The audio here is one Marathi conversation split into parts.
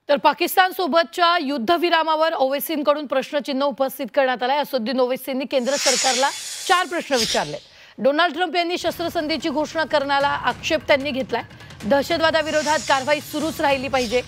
तर पाकिस्तान सोबतच्या युद्धविरामावर ओवैसींकडून प्रश्नचिन्ह उपस्थित करण्यात आले। असदुद्दीन ओवैसींनी केंद्र सरकारला 4 प्रश्न विचारले। डोनाल्ड ट्रम्प यांनी शस्त्रसंधीची घोषणा करण्याला आक्षेप त्यांनी घेतलाय। दहशतवादाविरोधात कारवाई सुरूच राहिली पाहिजे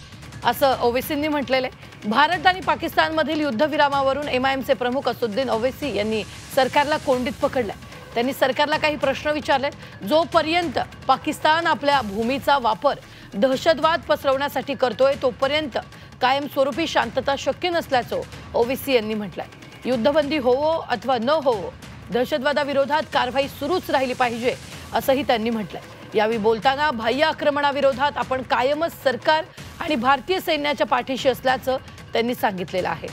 असं ओवैसींनी म्हटलेले। भारत आणि पाकिस्तानमधील युद्धविरामावरून एमआयएमचे प्रमुख असदुद्दीन ओवैसी यांनी सरकारला कोंडीत पकडले। त्यांनी सरकारला काही प्रश्न विचारले। जोपर्यंत पाकिस्तान आपल्या भूमीचा वापर दहशतवाद पसरवण्यासाठी करतोय तोपर्यंत कायमस्वरूपी शांतता शक्य नसल्याचं ओवैसी यांनी म्हटलंय। युद्धबंदी होवो अथवा न होवो दहशतवादाविरोधात कारवाई सुरूच राहिली पाहिजे असंही त्यांनी म्हटलंय। यावेळी बोलताना बाह्य आक्रमणाविरोधात आपण कायमच सरकार आणि भारतीय सैन्याच्या पाठीशी असल्याचं त्यांनी सांगितलेलं आहे।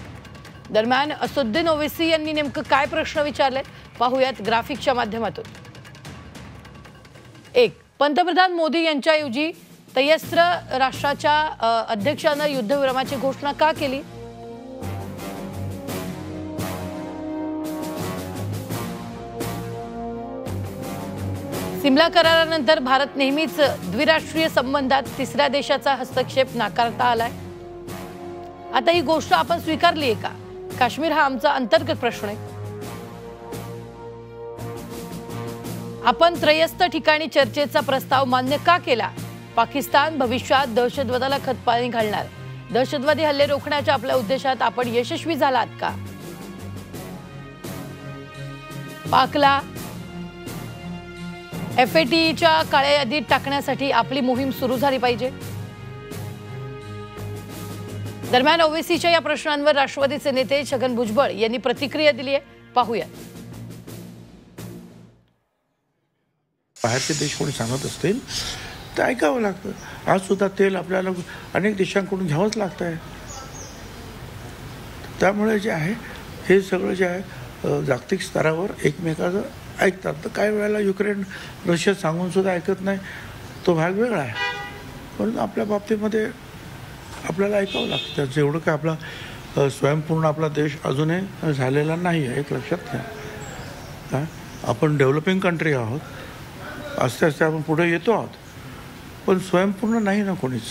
दरम्यान असदुद्दीन ओवैसी यांनी नेमकं काय प्रश्न विचारले पाहूयात ग्राफिकच्या माध्यमातून। 1. पंतप्रधान मोदी यांच्याऐवजी तयस्त्र राष्ट्राच्या अध्यक्षानं युद्धविरामाची घोषणा का केली? सिमला करारानंतर भारत नेहमीच द्विराष्ट्रीय संबंधात तिसऱ्या देशाचा हस्तक्षेप नाकारता आलाय। आता ही गोष्ट आपण स्वीकारली आहे का? काश्मीर हा आमचा अंतर्गत प्रश्न आहे। आपण त्रयस्थ ठिकाणी चर्चेचा प्रस्ताव मान्य का केला? पाकिस्तान भविष्यात दहशतवादाला खतपाणी घालणार। दहशतवादी हल्ले रोखण्याच्या आपल्या उद्देशात आपण यशस्वी झालात का? पाकला FATEच्या काळ्या यादीत टाकण्यासाठी आपली मोहीम सुरू झाली पाहिजे। दरम्यान ओवैसीच्या या प्रश्नांवर राष्ट्रवादीचे नेते छगन भुजबळ यांनी प्रतिक्रिया दिली आहे, पाहूया। बाहेरचे देश कोणी सांगत असतील तर ऐकावं लागतं। आज सुद्धा तेल आपल्याला अनेक देशांकडून घ्यावंच लागतं आहे। त्यामुळे जे आहे हे सगळं जे आहे जागतिक स्तरावर एकमेकाचं ऐकतात। तर काही वेळेला युक्रेन रशिया सांगून सुद्धा ऐकत नाही, तो भाग वेगळा आहे। पण आपल्या बाबतीमध्ये आपल्याला ऐकावं लागतं। जेवढं काय आपला स्वयंपूर्ण आपला देश अजूनही झालेला नाही आहे, एक लक्षात घ्या। आपण डेव्हलपिंग कंट्री आहोत, आस्ते आस्ते आपण पुढे येतो आहोत, पण स्वयंपूर्ण नाही ना कोणीच।